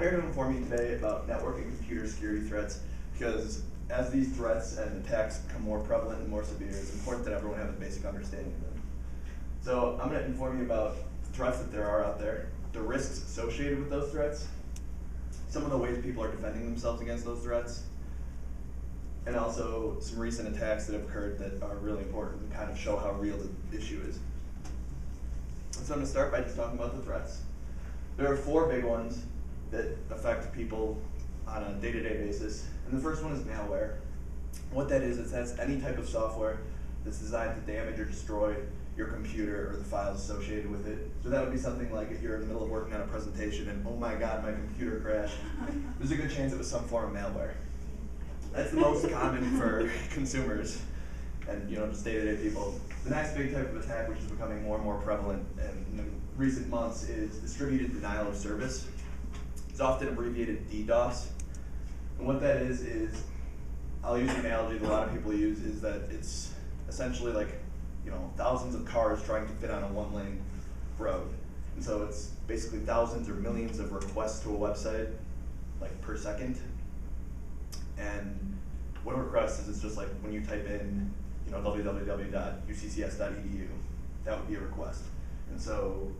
here to inform you today about network and computer security threats because as these threats and attacks become more prevalent and more severe, it's important that everyone have a basic understanding of them. So I'm going to inform you about the threats that there are out there, the risks associated with those threats, some of the ways people are defending themselves against those threats, and also some recent attacks that have occurred that are really important and kind of show how real the issue is. So I'm going to start by just talking about the threats. There are 4 big ones that affect people on a day-to-day basis. And the first one is malware. What that is that's any type of software that's designed to damage or destroy your computer or the files associated with it. So that would be something like if you're in the middle of working on a presentation and, oh my God, my computer crashed. There's a good chance it was some form of malware. That's the most common for consumers and just day-to-day people. The next big type of attack, which is becoming more and more prevalent in the recent months, is distributed denial of service. It's often abbreviated DDoS. And what that is I'll use an analogy that a lot of people use, is that it's essentially like thousands of cars trying to fit on a 1-lane road. And so it's basically thousands or millions of requests to a website like per second. And what a request is, it's just like when you type in www.uccs.edu, that would be a request. And so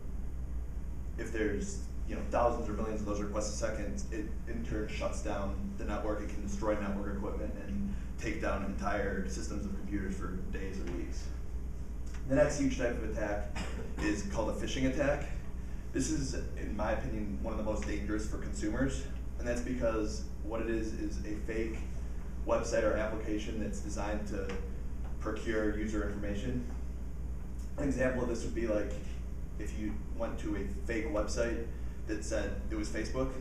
if there's thousands or millions of those requests a second, it in turn shuts down the network. It can destroy network equipment and take down entire systems of computers for days or weeks. The next huge type of attack is called a phishing attack. This is, in my opinion, one of the most dangerous for consumers, and that's because what it is a fake website or application that's designed to procure user information. An example of this would be like if you went to a fake website that said it was Facebook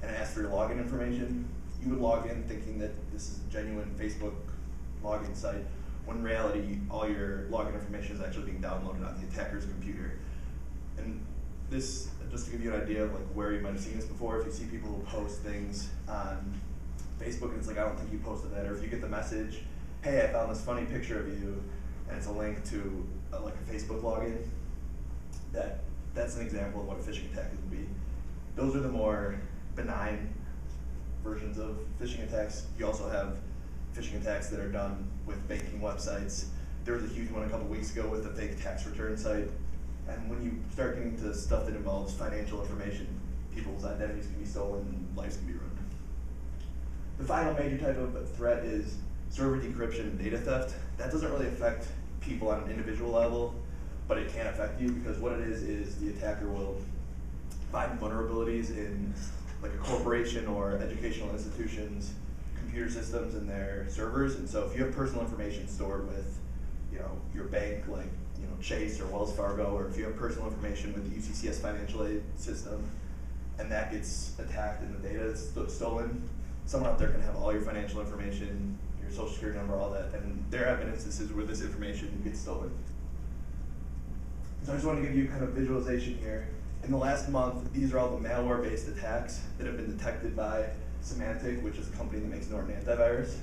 and it asked for your login information, you would log in thinking that this is a genuine Facebook login site, when in reality all your login information is actually being downloaded on the attacker's computer. And this, just to give you an idea of like where you might have seen this before, if you see people who post things on Facebook and it's like, I don't think you posted that, or if you get the message, hey, I found this funny picture of you, and it's a link to like a Facebook login, that's an example of what a phishing attack would be. Those are the more benign versions of phishing attacks. You also have phishing attacks that are done with banking websites. There was a huge one a couple weeks ago with a fake tax return site. And when you start getting to stuff that involves financial information, people's identities can be stolen, lives can be ruined. The final major type of threat is server decryption and data theft. That doesn't really affect people on an individual level, but it can affect you because what it is the attacker will find vulnerabilities in like a corporation or educational institution's computer systems and their servers. And so if you have personal information stored with your bank, like Chase or Wells Fargo, or if you have personal information with the UCCS financial aid system and that gets attacked and the data is stolen, someone out there can have all your financial information, your social security number, all that, and there have been instances where this information gets stolen. So I just want to give you kind of visualization here. In the last month, these are all the malware-based attacks that have been detected by Symantec, which is a company that makes Norton antivirus.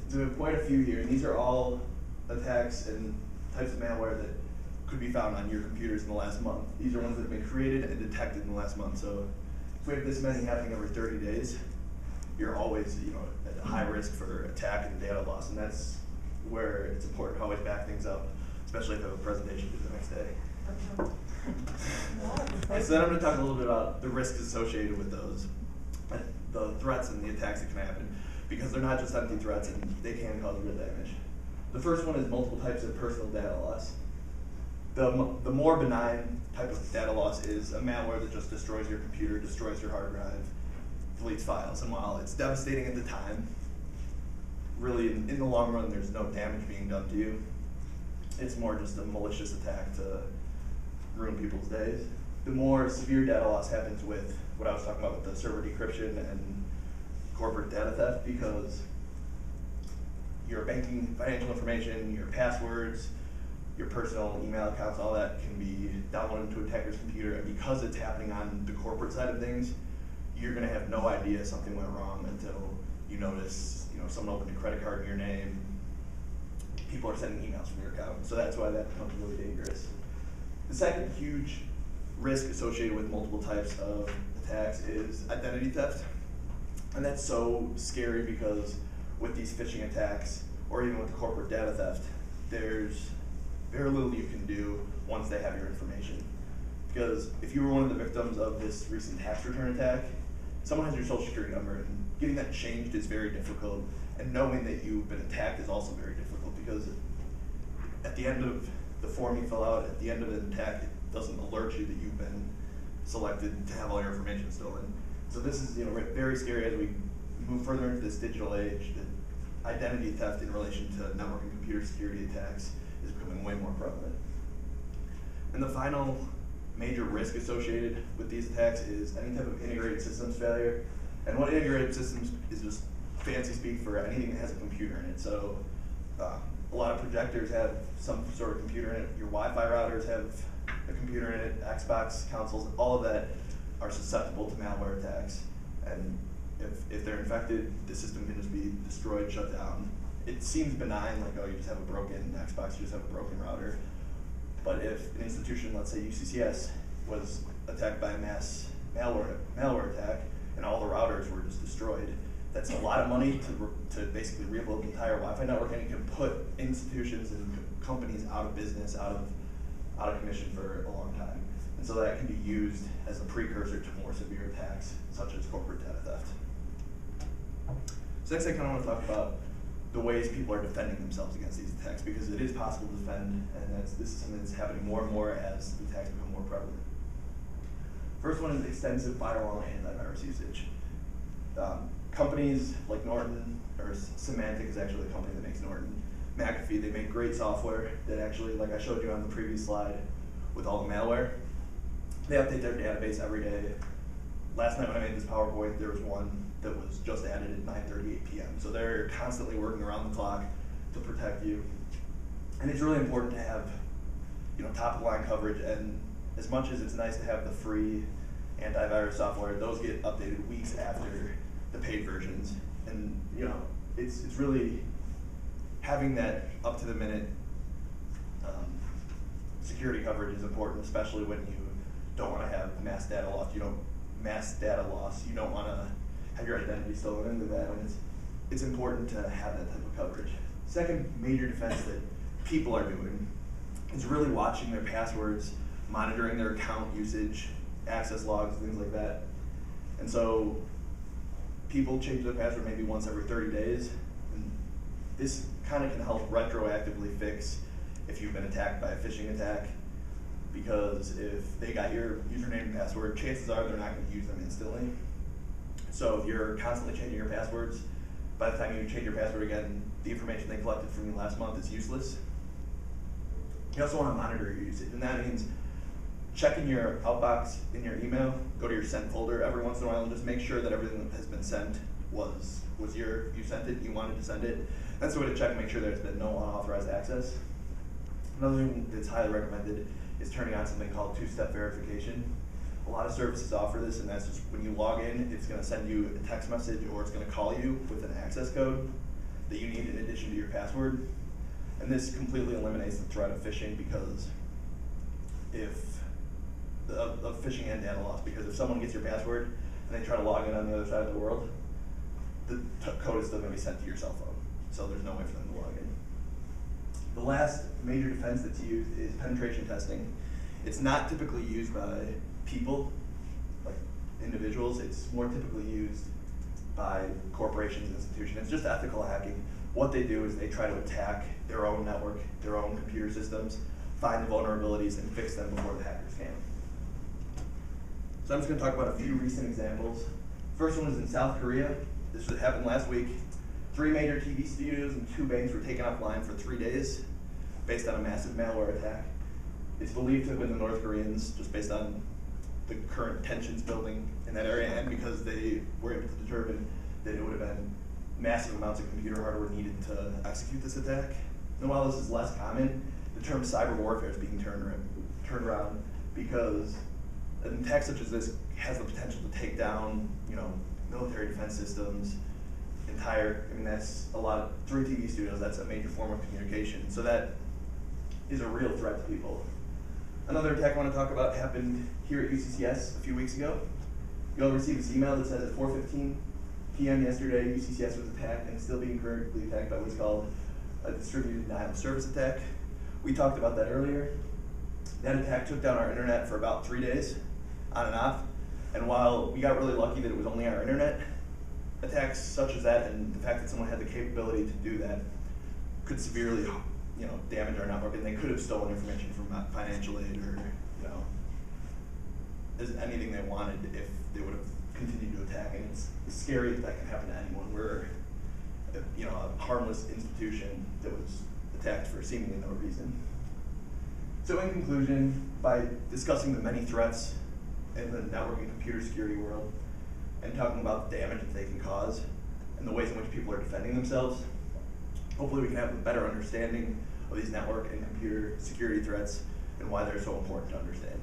So we have quite a few here, and these are all attacks and types of malware that could be found on your computers in the last month. These are ones that have been created and detected in the last month. So if we have this many happening every 30 days, you're always at high risk for attack and data loss, and that's where it's important to always back things up, especially if you have a presentation due the next day. So then I'm going to talk a little bit about the risks associated with those, the threats and the attacks that can happen, because they're not just empty threats and they can cause real damage. The first one is multiple types of personal data loss. The more benign type of data loss is a malware that just destroys your computer, destroys your hard drive, deletes files, and while it's devastating at the time, really in the long run there's no damage being done to you. It's more just a malicious attack to ruin people's days. The more severe data loss happens with what I was talking about with the server decryption and corporate data theft, because your banking financial information, your passwords, your personal email accounts, all that can be downloaded into an attacker's computer, and because it's happening on the corporate side of things, you're going to have no idea something went wrong until you notice someone opened a credit card in your name, people are sending emails from your account. So that's why that becomes really dangerous. The second huge risk associated with multiple types of attacks is identity theft. And that's so scary because with these phishing attacks, or even with the corporate data theft, there's very little you can do once they have your information. Because if you were one of the victims of this recent tax return attack, someone has your social security number, and getting that changed is very difficult, and knowing that you've been attacked is also very difficult, because at the end of the form you fill out, at the end of an attack, it doesn't alert you that you've been selected to have all your information stolen. So this is very scary as we move further into this digital age, that identity theft in relation to network and computer security attacks is becoming way more prevalent. And the final major risk associated with these attacks is any type of integrated systems failure. And what integrated systems is just fancy speak for anything that has a computer in it. So a lot of projectors have some sort of computer in it. Your Wi-Fi routers have a computer in it. Xbox consoles, all of that are susceptible to malware attacks. And if they're infected, the system can just be destroyed, shut down. It seems benign, like, oh, you just have a broken Xbox, you just have a broken router. But if an institution, let's say UCCS, was attacked by a mass malware attack and all the routers were just destroyed, that's a lot of money to basically rebuild the entire Wi-Fi network, and it can put institutions and companies out of business, out of commission for a long time. And so that can be used as a precursor to more severe attacks, such as corporate data theft. So next I kind of want to talk about the ways people are defending themselves against these attacks, because it is possible to defend, and this is something that's happening more and more as the attacks become more prevalent. First one is extensive firewall and antivirus usage. Companies like Norton, or Symantec is actually the company that makes Norton, McAfee, they make great software that actually, like I showed you on the previous slide, with all the malware, they update their database every day. Last night when I made this PowerPoint, there was one that was just added at 9:38 p.m. So they're constantly working around the clock to protect you. And it's really important to have top of the line coverage, and as much as it's nice to have the free antivirus software, those get updated weeks after the paid versions. And it's really having that up to the minute security coverage is important, especially when you don't want to have mass data loss. You don't want to have your identity stolen into that, and it's important to have that type of coverage. Second major defense that people are doing is really watching their passwords, monitoring their account usage, access logs, things like that. And so people change their password maybe once every 30 days, and this kind of can help retroactively fix if you've been attacked by a phishing attack, because if they got your username and password, chances are they're not going to use them instantly. So if you're constantly changing your passwords, by the time you change your password again, the information they collected from you last month is useless. You also want to monitor your usage, and that means checking your outbox in your email, go to your sent folder every once in a while and just make sure that everything that has been sent was you sent it, you wanted to send it. That's the way to check and make sure there's been no unauthorized access. Another thing that's highly recommended is turning on something called two-step verification. A lot of services offer this, and that's just when you log in, it's going to send you a text message or it's going to call you with an access code that you need in addition to your password. And this completely eliminates the threat of phishing, because of phishing and data loss, because if someone gets your password and they try to log in on the other side of the world, the code is still going to be sent to your cell phone. So there's no way for them to log in. The last major defense that's used is penetration testing. It's not typically used by people, like individuals. It's more typically used by corporations and institutions. It's just ethical hacking. What they do is they try to attack their own network, their own computer systems, find the vulnerabilities, and fix them before the hackers can. So I'm just going to talk about a few recent examples. First one is in South Korea. This happened last week. 3 major TV studios and 2 banks were taken offline for 3 days based on a massive malware attack. It's believed to have been the North Koreans, just based on the current tensions building in that area, and because they were able to determine that it would have been massive amounts of computer hardware needed to execute this attack. And while this is less common, the term cyber warfare is being turned around, because an attack such as this has the potential to take down, military defense systems, that's a lot of 3 TV studios, that's a major form of communication. So that is a real threat to people. Another attack I want to talk about happened here at UCCS a few weeks ago. You all received this email that says at 4:15 p.m. yesterday, UCCS was attacked and is still being currently attacked by what's called a distributed denial of service attack. We talked about that earlier. That attack took down our internet for about 3 days, on and off. And while we got really lucky that it was only our internet, attacks such as that and the fact that someone had the capability to do that could severely, damage our network, and they could have stolen information from financial aid or, anything they wanted if they would have continued to attack. And it's scary if that can happen to anyone. We're, a harmless institution that was attacked for seemingly no reason. So in conclusion, by discussing the many threats in the network and computer security world, and talking about the damage that they can cause, and the ways in which people are defending themselves, hopefully we can have a better understanding of these network and computer security threats and why they're so important to understand.